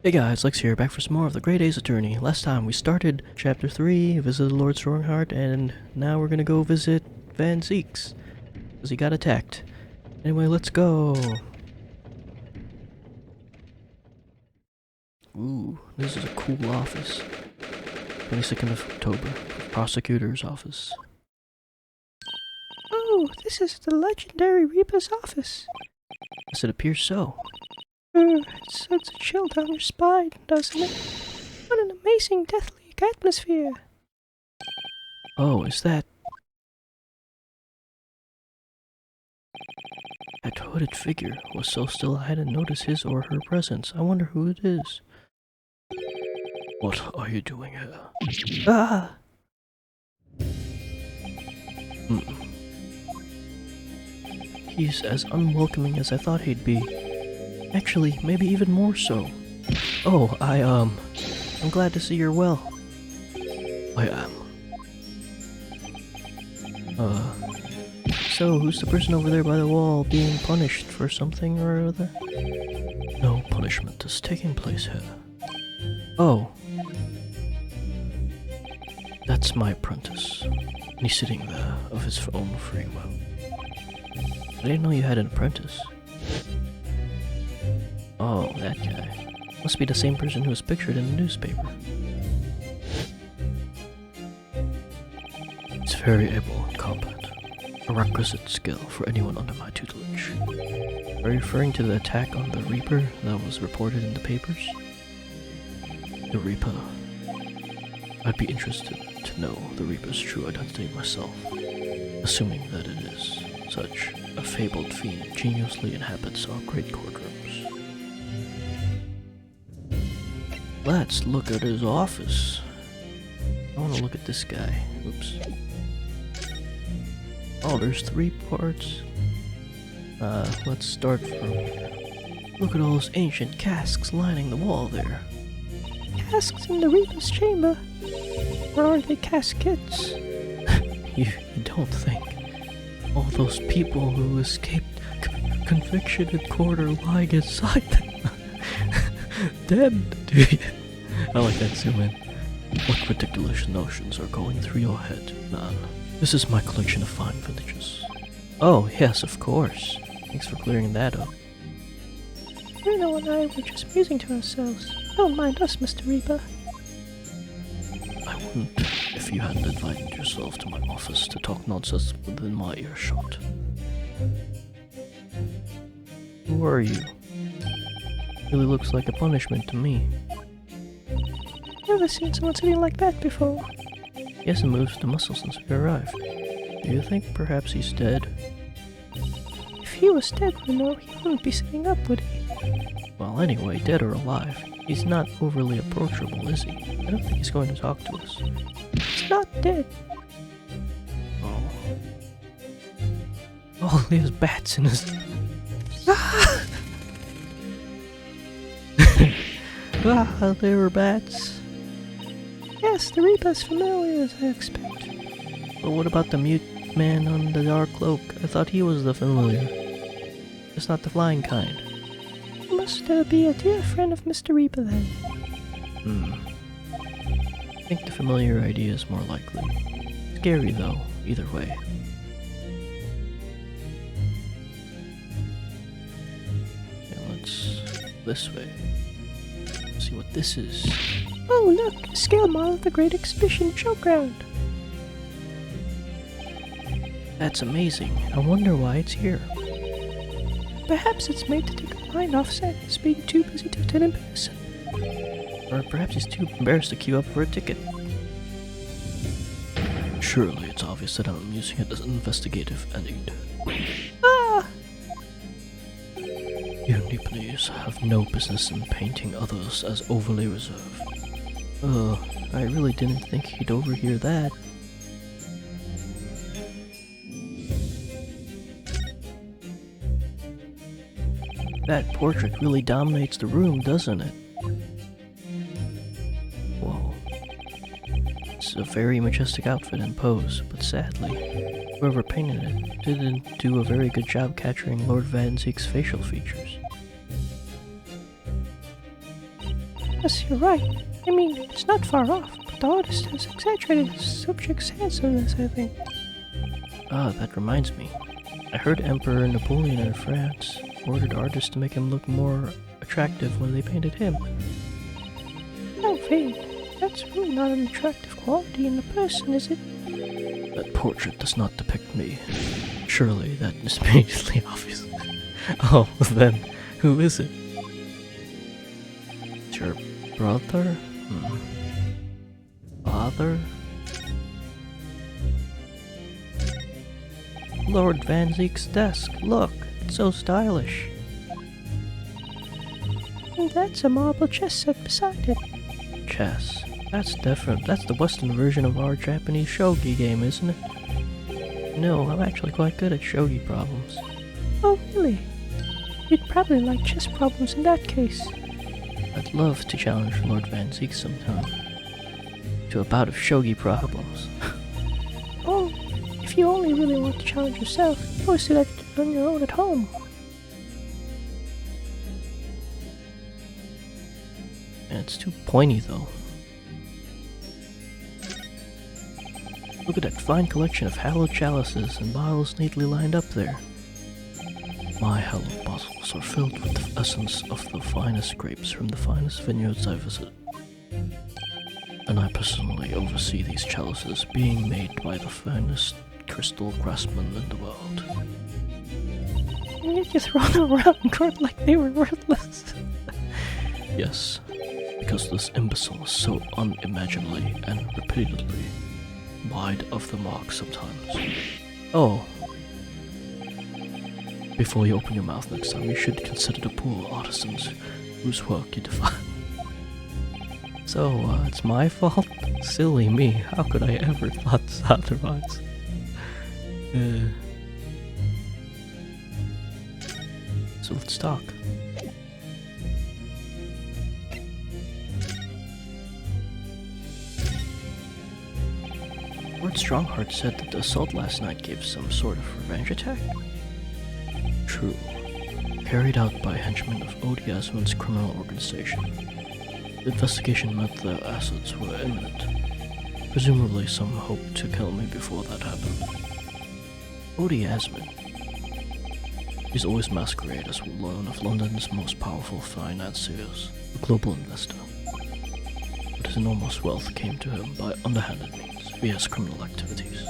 Hey guys, Lex here, back for some more of the Great Ace Attorney. Last time we started Chapter 3, visited Lord Strongheart, and now we're gonna go visit Van Zieks, because he got attacked. Anyway, let's go! Ooh, this is a cool office. 22nd of October, Prosecutor's office. Oh, this is the legendary Reaper's office. Yes, it appears so. It sends a chill down your spine, doesn't it? What an amazing deathly atmosphere. Oh, is that... That hooded figure was so still I hadn't noticed his or her presence. I wonder who it is. What are you doing here? Ah! He's as unwelcoming as I thought he'd be. Actually, maybe even more so. Oh, I'm glad to see you're well. I am. So who's the person over there by the wall being punished for something or other? No punishment is taking place here. Oh. That's my apprentice. And he's sitting there of his own free will. I didn't know you had an apprentice. Oh, that guy. Must be the same person who was pictured in the newspaper. He's very able in combat. A requisite skill for anyone under my tutelage. Are you referring to the attack on the Reaper that was reported in the papers? The Reaper. I'd be interested to know the Reaper's true identity myself, assuming that it is such a fabled fiend geniusly inhabits our great courtrooms. Let's look at his office. I want to look at this guy. Oops. Oh, there's 3 parts. Let's start from... Look at all those ancient casks lining the wall there. Casks in the Reaper's chamber? Or are they caskets? You don't think all those people who escaped conviction in court are lying inside them? Dead, do you? I like that zoom in. What ridiculous notions are going through your head, man? This is my collection of fine vintages. Oh, yes, of course. Thanks for clearing that up. Bruno and I were just musing to ourselves. Don't mind us, Mr. Reaper. I wouldn't if you hadn't invited yourself to my office to talk nonsense within my earshot. Who are you? Really looks like a punishment to me. Never seen someone sitting like that before. He hasn't moved the muscle since we arrived. Do you think perhaps he's dead? If he was dead, Bruno, he wouldn't be sitting up, would he? Well, anyway, dead or alive, he's not overly approachable, is he? I don't think he's going to talk to us. He's not dead. Oh. Oh, he has bats in his... Ah! Ah, there were bats. Yes, the Reaper's familiar, as I expect. But what about the mute man on the dark cloak? I thought he was the familiar. Just not the flying kind. He must be a dear friend of Mr. Reaper, then. I think the familiar idea is more likely. Scary, though, either way. Okay, let's... this way. See what this is. Oh, look! A scale model of the Great Exhibition Showground! That's amazing. I wonder why it's here. Perhaps it's made to take the mind off Santa's being too busy to attend in person. Or perhaps he's too embarrassed to queue up for a ticket. Surely it's obvious that I'm using it as an investigative aid. Ah! You Nipponese have no business in painting others as overly reserved. I really didn't think he'd overhear that. That portrait really dominates the room, doesn't it? Whoa. It's a very majestic outfit and pose, but sadly, whoever painted it didn't do a very good job capturing Lord Van Zieks' facial features. Yes, you're right. I mean, it's not far off, but the artist has exaggerated the subject's handsomeness, I think. Ah, that reminds me. I heard Emperor Napoleon in France ordered artists to make him look more attractive when they painted him. How vague. That's really not an attractive quality in a person, is it? That portrait does not depict me. Surely that is immediately obvious. Oh, then, who is it? It's your brother? Father? Lord Van Zieks' desk. Look, it's so stylish. And that's a marble chess set beside it. Chess. That's different. That's the Western version of our Japanese shogi game, isn't it? No, I'm actually quite good at shogi problems. Oh, really? You'd probably like chess problems in that case. I'd love to challenge Lord Van Zieks sometime to a bout of shogi problems. Oh, if you only really want to challenge yourself, you always do that on your own at home. And it's too pointy, though. Look at that fine collection of hallowed chalices and bottles neatly lined up there. My hallowed bottles are filled with the essence of the finest grapes from the finest vineyards I visit. And I personally oversee these chalices being made by the finest crystal craftsmen in the world. And yet you throw them around in court like they were worthless. Yes, because this imbecile is so unimaginably and repeatedly wide of the mark sometimes. Oh. Before you open your mouth next time, you should consider the poor artisans whose work you defy. So, it's my fault? Silly me, how could I ever thought otherwise? So let's talk. Lord Strongheart said that the assault last night gave some sort of revenge attack? True. Carried out by henchmen of Odi Asmon's criminal organization. The investigation meant the assets were imminent. Presumably some hoped to kill me before that happened. Odi Asmon. He's always masqueraded as one of London's most powerful financiers, a global investor. But his enormous wealth came to him by underhanded means via his criminal activities.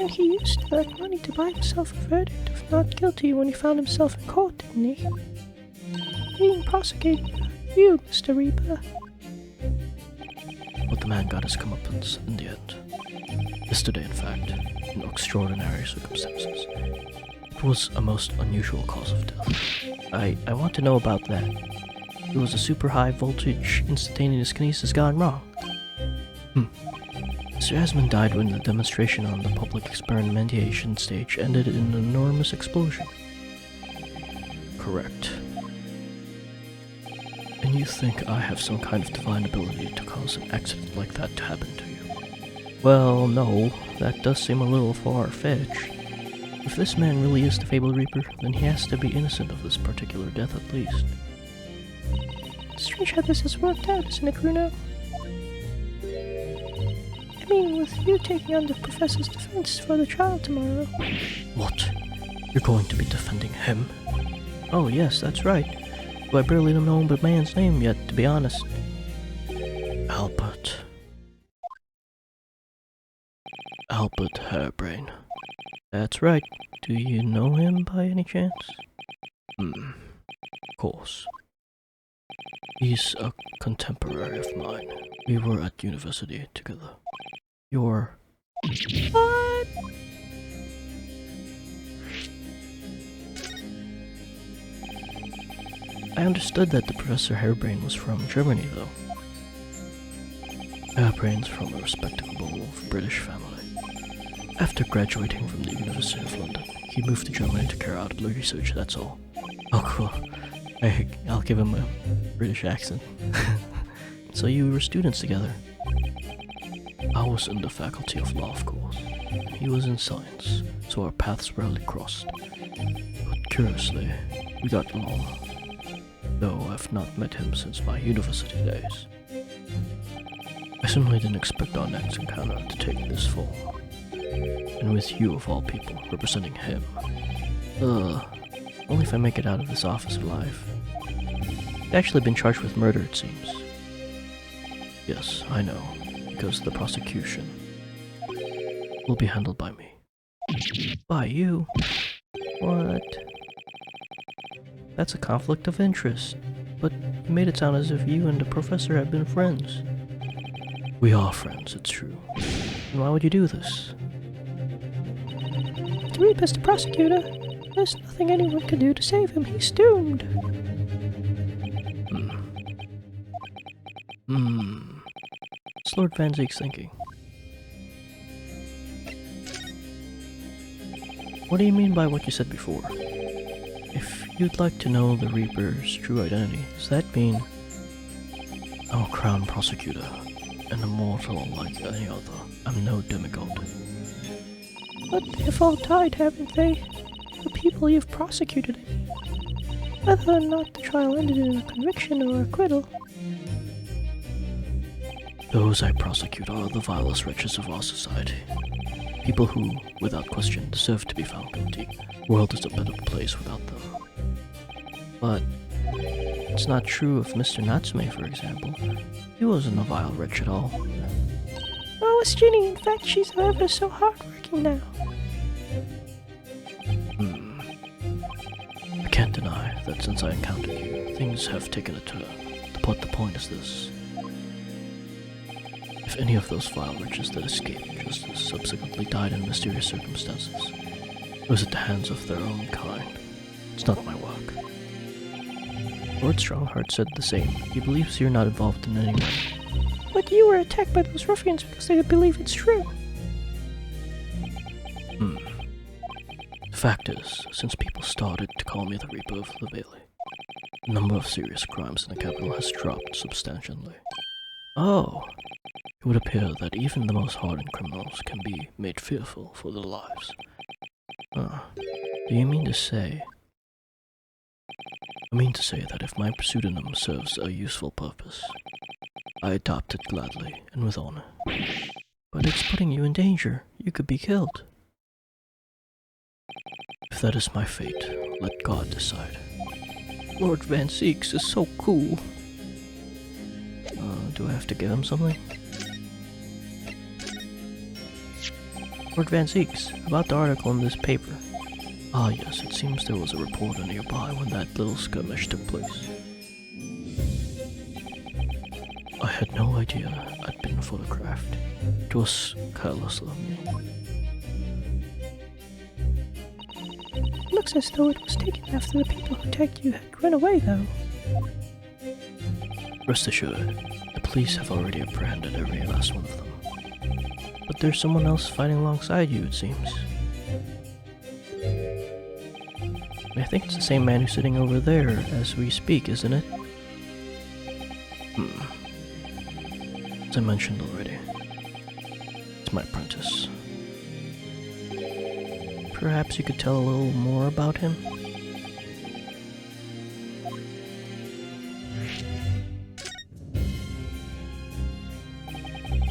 And he used that money to buy himself a verdict of not guilty when he found himself in court, didn't he? Being prosecuted by you, Mr. Reaper. But the man got his comeuppance in the end. Yesterday, in fact, in extraordinary circumstances. It was a most unusual cause of death. I want to know about that. It was a super high voltage instantaneous kinesis gone wrong. Mr. Asmon died when the demonstration on the public experimentation stage ended in an enormous explosion. Correct. And you think I have some kind of divine ability to cause an accident like that to happen to you? Well, no, that does seem a little far-fetched. If this man really is the fabled Reaper, then he has to be innocent of this particular death at least. Strange how this has worked out, isn't it, Bruno? I mean, with you taking on the Professor's defense for the trial tomorrow. What? You're going to be defending him? Oh yes, that's right. Though I barely know the man's name yet, to be honest. Albert. Albert Hairbrain. That's right. Do you know him by any chance? Of course. He's a contemporary of mine. We were at university together. You're... What? I understood that the Professor Hairbrain was from Germany, though. Hairbrain's from a respectable British family. After graduating from the University of London, he moved to Germany to carry out research, that's all. Oh, cool. I'll give him a British accent. So you were students together? I was in the Faculty of Law, of course. He was in science, so our paths rarely crossed. But curiously, we got along. though I've not met him since my university days. I simply didn't expect our next encounter to take this form. And with you, of all people, representing him. Only if I make it out of this office alive. He's actually been charged with murder, it seems. Yes, I know, because the prosecution will be handled by me. By you? What? That's a conflict of interest. But you made it sound as if you and the professor have been friends. We are friends, it's true. And why would you do this? To read Mr. Prosecutor, there's nothing anyone can do to save him. He's doomed. What's Lord Van Zieks thinking? What do you mean by what you said before? If you'd like to know the Reaper's true identity, does that mean I'm a crown prosecutor, and immortal like any other? I'm no demigod. But they've all died, haven't they? The people you've prosecuted. Whether or not the trial ended in a conviction or acquittal. Those I prosecute are the vilest wretches of our society. People who, without question, deserve to be found guilty. The world is a better place without them. But it's not true of Mr. Natsume, for example. He wasn't a vile wretch at all. Oh, it's Ginny. In fact, she's ever so hardworking now. I can't deny that since I encountered you, things have taken a turn. But the point is this. If any of those vile wretches that escaped justice subsequently died in mysterious circumstances, it was at the hands of their own kind. It's not my work. Lord Strongheart said the same. He believes you're not involved in any way. But you were attacked by those ruffians because they believe it's true. The fact is, since people started to call me the Reaper of the Valley, the number of serious crimes in the capital has dropped substantially. Oh, it would appear that even the most hardened criminals can be made fearful for their lives. Do you mean to say... I mean to say that if my pseudonym serves a useful purpose, I adopt it gladly and with honor. But it's putting you in danger. You could be killed. If that is my fate, let God decide. Lord Van Zieks is so cool. Do I have to give him something? Lord Van Zieks, about the article in this paper. Ah yes, it seems there was a reporter nearby when that little skirmish took place. I had no idea I'd been photographed. It was careless of me. It looks as though it was taken after the people who attacked you had run away, though. Rest assured, the police have already apprehended every last one of them. But there's someone else fighting alongside you, it seems. I think it's the same man who's sitting over there as we speak, isn't it? As I mentioned already, it's my apprentice. Perhaps you could tell a little more about him?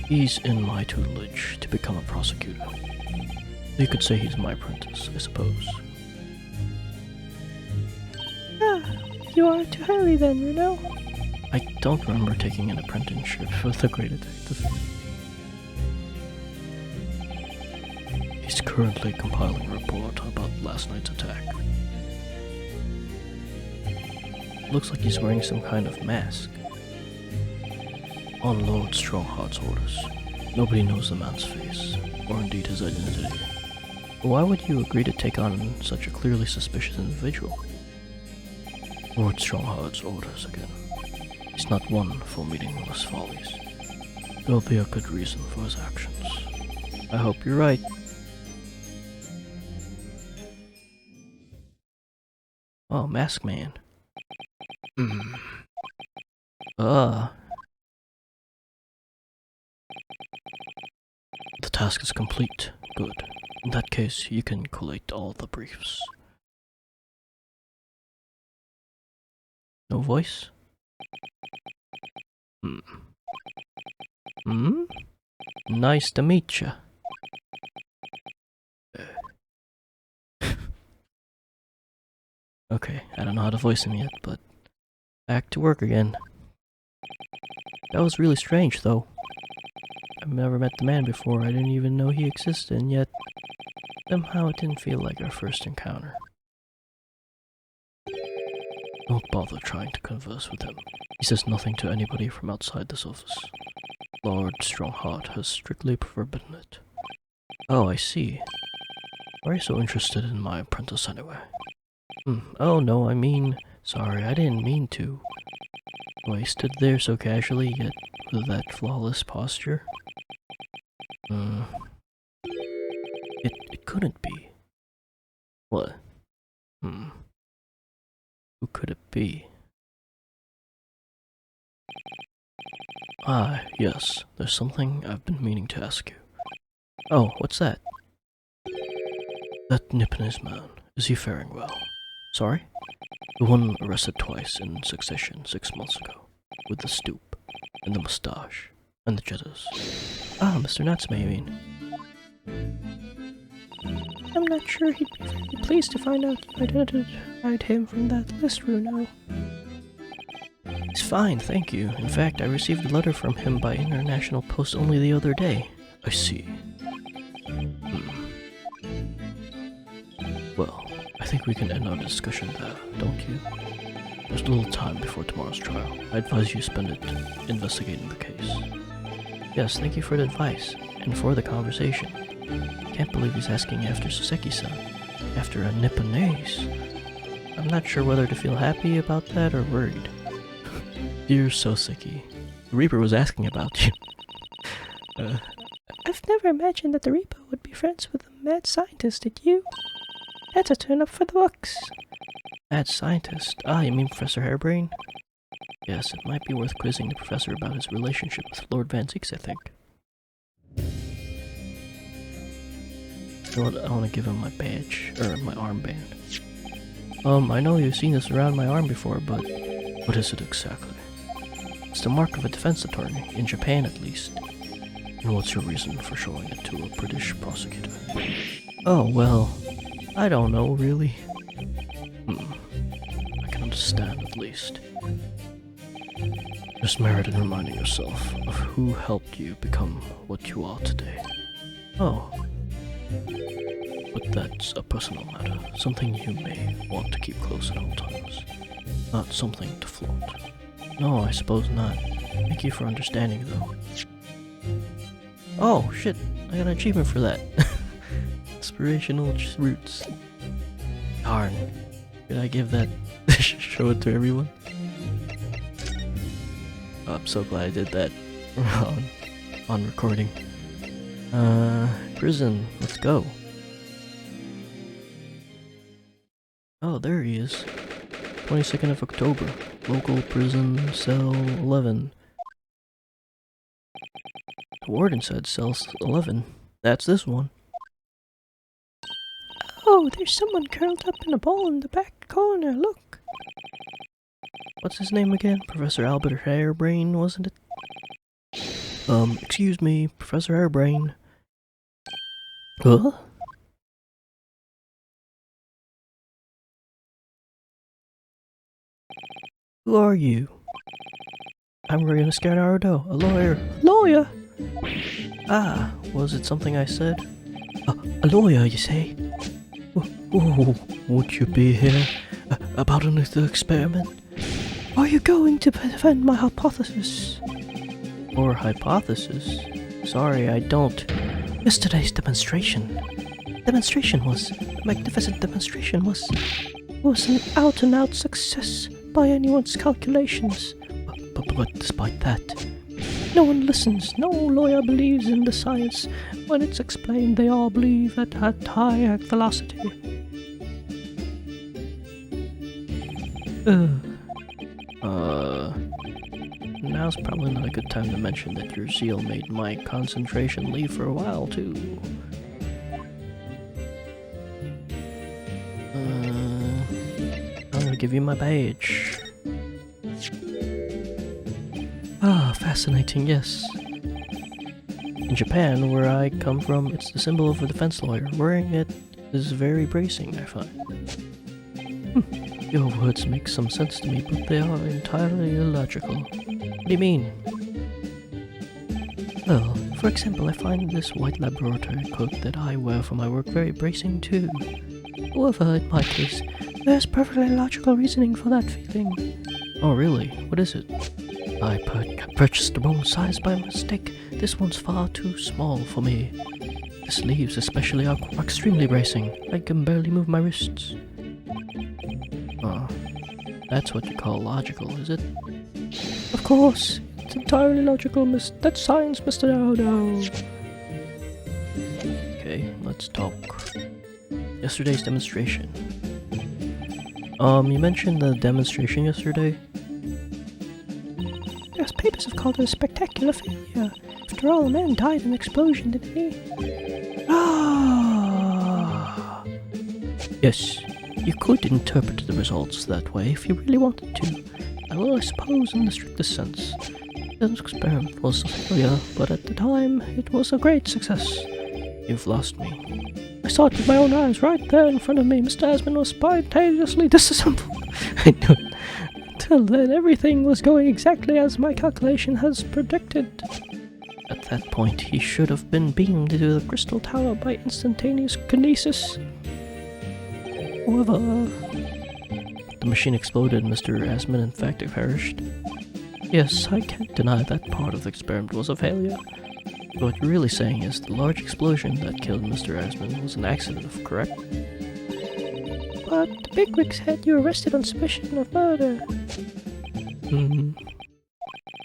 He's in my tutelage to become a prosecutor. You could say he's my apprentice, I suppose. You are to hurry then, Renault. I don't remember taking an apprenticeship with the great detective. He's currently compiling a report about last night's attack. Looks like he's wearing some kind of mask. On Lord Strongheart's orders. Nobody knows the man's face, or indeed his identity. But why would you agree to take on such a clearly suspicious individual? Lord Strongheart's orders again. He's not one for meaningless follies. There'll be a good reason for his actions. I hope you're right. Oh, Mask Man. The task is complete. Good. In that case, you can collate all the briefs. No voice? Hmm? Nice to meet ya. Okay, I don't know how to voice him yet, but back to work again. That was really strange, though. I've never met the man before, I didn't even know he existed, and yet somehow it didn't feel like our first encounter. Don't bother trying to converse with him. He says nothing to anybody from outside this office. Lord Strongheart has strictly forbidden it. Oh, I see. Why are you so interested in my apprentice anyway? Oh no, I mean... Sorry, I didn't mean to. Oh, he stood there so casually, yet with that flawless posture. It couldn't be. What? Who could it be? Ah, yes, there's something I've been meaning to ask you. Oh, what's that? That Nipponese man, is he faring well? Sorry? The one arrested twice in succession 6 months ago, with the stoop, and the moustache, and the jitters. Ah, Mr. Natsume, you mean? I'm not sure he'd be very pleased to find out you identified him from that list, Runo. He's fine, thank you. In fact, I received a letter from him by international post only the other day. I see. Well, I think we can end our discussion there, don't you? There's little time before tomorrow's trial. I advise you spend it investigating the case. Yes, thank you for the advice, and for the conversation. Can't believe he's asking after Soseki-san. After a Nipponese. I'm not sure whether to feel happy about that or worried. Dear Soseki, the Reaper was asking about you. I've never imagined that the Reaper would be friends with a mad scientist, did you? That's a turn up for the books. Mad scientist? Ah, you mean Professor Hairbrain? Yes, it might be worth quizzing the professor about his relationship with Lord Van Zieks, I think. You know what, I want to give him my badge, or my armband. I know you've seen this around my arm before, but what is it exactly? It's the mark of a defense attorney, in Japan at least. And what's your reason for showing it to a British prosecutor? Oh, well, I don't know, really. I can understand, at least. There's merit in reminding yourself of who helped you become what you are today. Oh. But that's a personal matter, something you may want to keep close at all times. Not something to flaunt. No, I suppose not. Thank you for understanding, though. Oh, shit, I got an achievement for that. Inspirational roots. Darn. Did I give that? Show it to everyone? Oh, I'm so glad I did that on recording. Prison, let's go. Oh, there he is. 22nd of October. Local prison, cell 11. The warden said cell 11. That's this one. Oh, there's someone curled up in a ball in the back corner, look. What's his name again? Professor Albert Hairbrain, wasn't it? Excuse me, Professor Hairbrain. Huh? Who are you? I'm Ryan Scarnardo, a lawyer. Lawyer! Ah, was it something I said? A lawyer, you say? Oh, would you be here about an experiment? Are you going to defend my hypothesis? Or hypothesis? Sorry, I don't. Yesterday's demonstration was an out-and-out success by anyone's calculations. But despite that... No one listens. No lawyer believes in the science. When it's explained, they all believe at high velocity. Now's probably not a good time to mention that your zeal made my concentration leave for a while, too. I'm gonna give you my badge. Ah, fascinating, yes. In Japan, where I come from, it's the symbol of a defense lawyer. Wearing it is very bracing, I find. Your words make some sense to me, but they are entirely illogical. What do you mean? Well, for example, I find this white laboratory coat that I wear for my work very bracing too. However, in my case, there's perfectly logical reasoning for that feeling. Oh really? What is it? I purchased the wrong size by mistake. This one's far too small for me. The sleeves especially are extremely bracing. I can barely move my wrists. Oh, that's what you call logical, is it? Of course, it's entirely logical, That's science, Mr. Dodo. Okay, let's talk. Yesterday's demonstration. You mentioned the demonstration yesterday? Yes, papers have called it a spectacular failure. After all, a man died in an explosion, didn't he? Ah. Yes, you could interpret the results that way if you really wanted to. I suppose in the strictest sense. The experiment was a failure, but at the time, it was a great success. You've lost me. I saw it with my own eyes right there in front of me. Mr. Asmund was spontaneously disassembled. I knew it. Till then, everything was going exactly as my calculation has predicted. At that point, he should have been beamed to the crystal tower by instantaneous kinesis. However, the machine exploded and Mr. Asmund in fact perished. Yes, I can't deny that part of the experiment was a failure. What you're really saying is the large explosion that killed Mr. Asmund was an accident, correct? But the bigwigs had you arrested on suspicion of murder.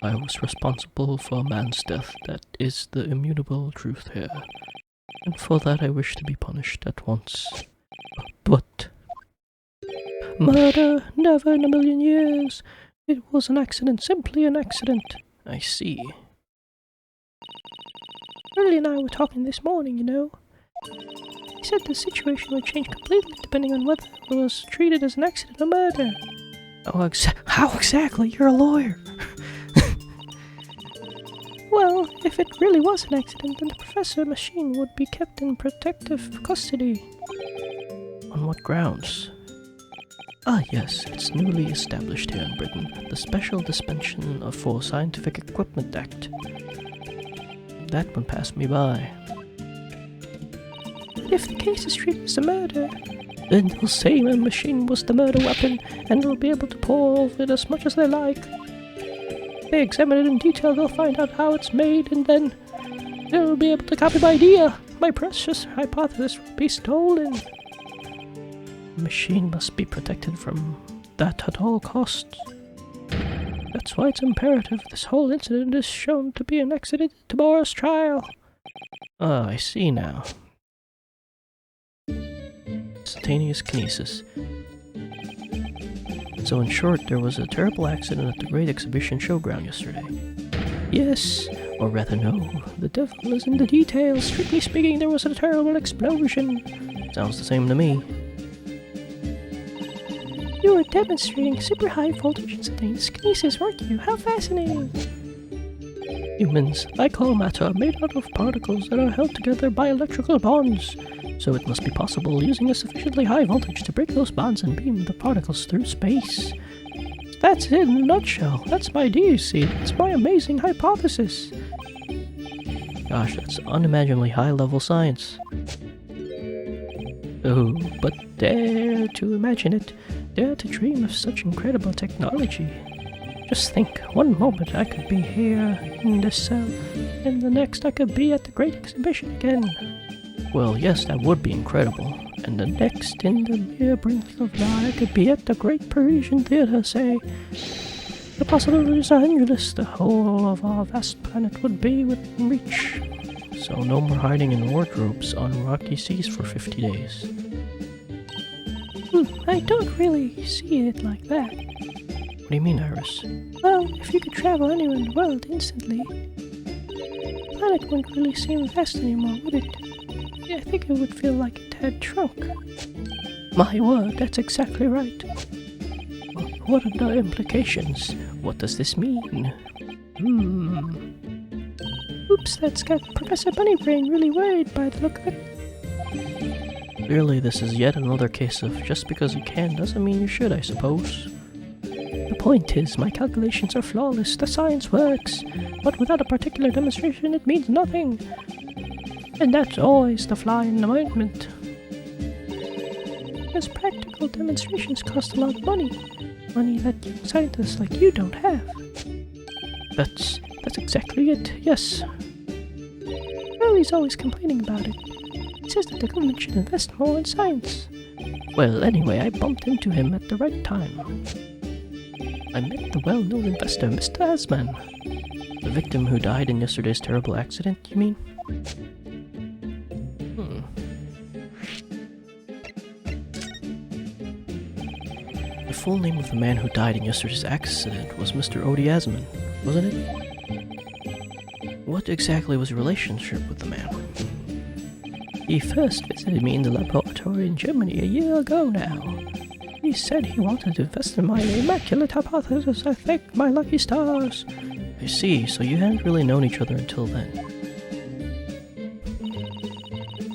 I was responsible for a man's death. That is the immutable truth here. And for that I wish to be punished at once. But... murder? Never in a million years. It was an accident, simply an accident. I see. Riley and I were talking this morning, you know. He said the situation would change completely depending on whether it was treated as an accident or murder. How exactly? You're a lawyer. Well, if it really was an accident, then the professor machine would be kept in protective custody. On what grounds? Ah yes, it's newly established here in Britain, the Special Dispensation for Scientific Equipment Act. That one passed me by. If the case is treated as a murder, then they'll say my machine was the murder weapon, and they'll be able to pour over it as much as they like. If they examine it in detail, they'll find out how it's made, and then they'll be able to copy my idea. My precious hypothesis will be stolen. The machine must be protected from that at all costs. That's why it's imperative this whole incident is shown to be an accident in tomorrow's trial. Ah, I see now. Instantaneous kinesis. So in short, there was a terrible accident at the Great Exhibition Showground yesterday. Yes, or rather no. The devil is in the details. Strictly speaking, there was a terrible explosion. Sounds the same to me. You were demonstrating super high voltage instantaneous kinesis, weren't you? How fascinating! Humans, like all matter, are made out of particles that are held together by electrical bonds. So it must be possible using a sufficiently high voltage to break those bonds and beam the particles through space. That's it in a nutshell. That's my idea, you see. It's my amazing hypothesis. Gosh, that's unimaginably high-level science. Oh, but dare to imagine it. Dare to dream of such incredible technology. Just think, one moment I could be here in this cell, and the next I could be at the Great Exhibition again. Well, yes, that would be incredible. And the next, in the mere blink of an eye, I could be at the Great Parisian Theatre, say. The possibilities are endless. The whole of our vast planet would be within reach. So no more hiding in wardrobes on rocky seas for 50 days. I don't really see it like that. What do you mean, Iris? Well, if you could travel anywhere in the world instantly, the planet wouldn't really seem vast anymore, would it? I think it would feel like it had shrunk. My word, that's exactly right. What are the implications? What does this mean? Oops, that's got Professor Bunnybrain really worried by the look of it. Clearly, this is yet another case of just because you can doesn't mean you should, I suppose. The point is, my calculations are flawless, the science works, but without a particular demonstration it means nothing. And that's always the fly in the ointment. Because practical demonstrations cost a lot of money. Money that young scientists like you don't have. That's exactly it, yes. Well, he's always complaining about it. He says that the government should invest more in science. Well, anyway, I bumped into him at the right time. I met the well-known investor, Mr. Asman. The victim who died in yesterday's terrible accident, you mean? The full name of the man who died in yesterday's accident was Mr. Odi Asman, wasn't it? What exactly was your relationship with the man? He first visited me in the laboratory in Germany a year ago now. He said he wanted to invest in my immaculate hypothesis. I thank my lucky stars. I see, so you hadn't really known each other until then.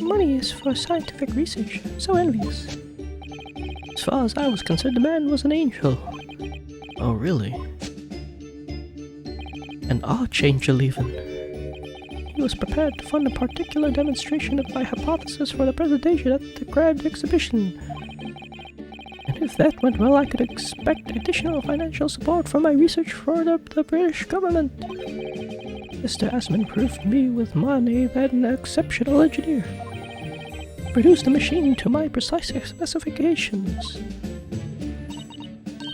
Money is for scientific research. So envious. As far as I was concerned, the man was an angel. Oh, really? An archangel, even. He was prepared to fund a particular demonstration of my hypothesis for the presentation at the Grand Exhibition. And if that went well, I could expect additional financial support for my research for the British government. Mr. Asman proved me with money that an exceptional engineer produced a machine to my precise specifications.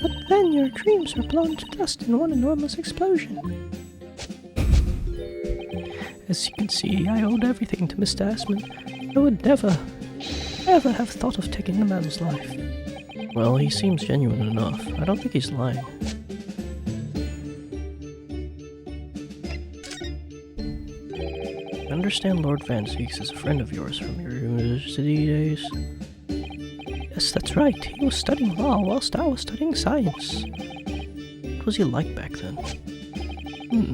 But then your dreams were blown to dust in one enormous explosion. As you can see, I owed everything to Mr. Asman. I would never, ever have thought of taking the man's life. Well, he seems genuine enough. I don't think he's lying. I understand Lord Van Zieks is a friend of yours from your university days. Yes, that's right. He was studying law whilst I was studying science. What was he like back then?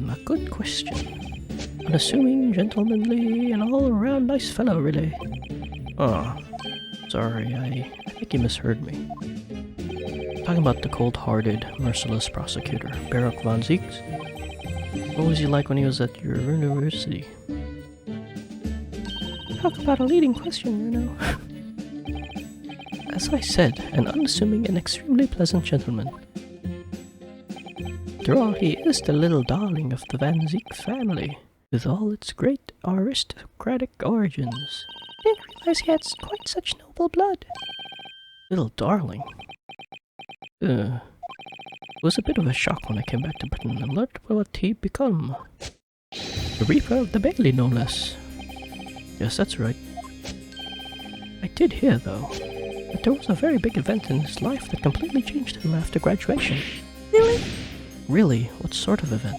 A good question. Unassuming, gentlemanly, and all-around nice fellow, really. Oh, sorry, I think you misheard me. Talking about the cold-hearted, merciless prosecutor, Barak Van Zieks. What was he like when he was at your university? Talk about a leading question, you know. As I said, an unassuming and extremely pleasant gentleman. After all, he is the little darling of the Van Zieks family, with all its great aristocratic origins. I didn't realize he had quite such noble blood. Little darling? It was a bit of a shock when I came back to Britain and learned what he'd become. The Reaper of the Bailey, no less. Yes, that's right. I did hear, though, that there was a very big event in his life that completely changed him after graduation. Really? Really? What sort of event?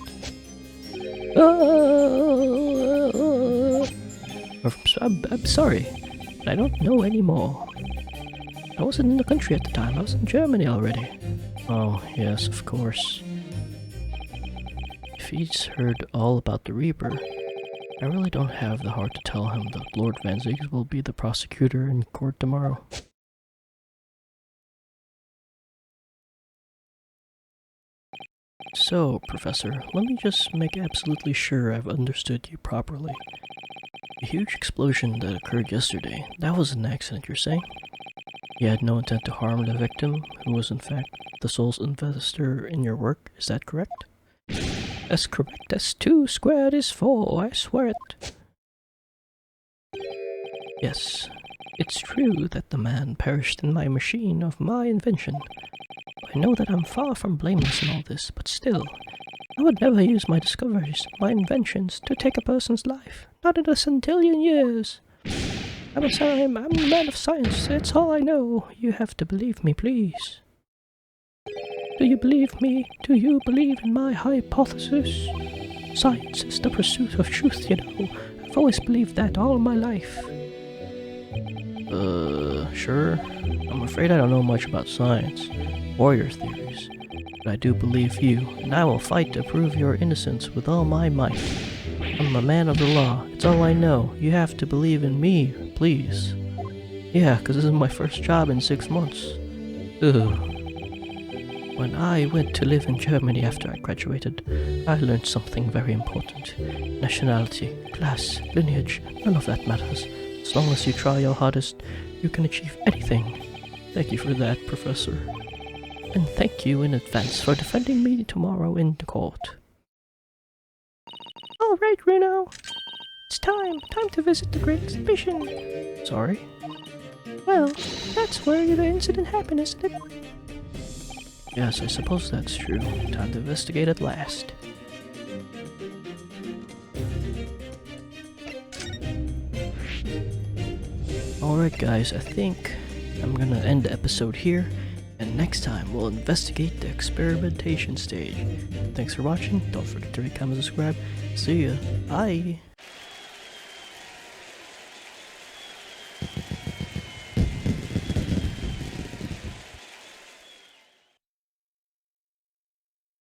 I'm sorry, but I don't know anymore. I wasn't in the country at the time. I was in Germany already. Oh, yes, of course. If he's heard all about the Reaper, I really don't have the heart to tell him that Lord Van Zieks will be the prosecutor in court tomorrow. So, Professor, let me just make absolutely sure I've understood you properly. The huge explosion that occurred yesterday, that was an accident, you're saying? You had no intent to harm the victim, who was in fact the sole investor in your work, is that correct? As correct as 2 squared is 4, I swear it. Yes, it's true that the man perished in my machine of my invention. I know that I'm far from blameless in all this, but still, I would never use my discoveries, my inventions, to take a person's life. Not in a centillion years. I'm a man of science, it's all I know. You have to believe me, please. Do you believe me? Do you believe in my hypothesis? Science is the pursuit of truth, you know. I've always believed that all my life. Sure. I'm afraid I don't know much about science, or your theories. But I do believe you, and I will fight to prove your innocence with all my might. I'm a man of the law. It's all I know. You have to believe in me, please. Yeah, 'cause this is my first job in 6 months. Ugh. When I went to live in Germany after I graduated, I learned something very important. Nationality, class, lineage, none of that matters. As long as you try your hardest, you can achieve anything. Thank you for that, Professor. And thank you in advance for defending me tomorrow in the court. All right, Reno. It's time to visit the Great Exhibition. Sorry? Well, that's where the incident happened, isn't it? Yes, I suppose that's true. Time to investigate at last. Alright guys, I think I'm gonna end the episode here, and next time we'll investigate the experimentation stage. Thanks for watching, don't forget to rate, comment, subscribe. See ya, bye!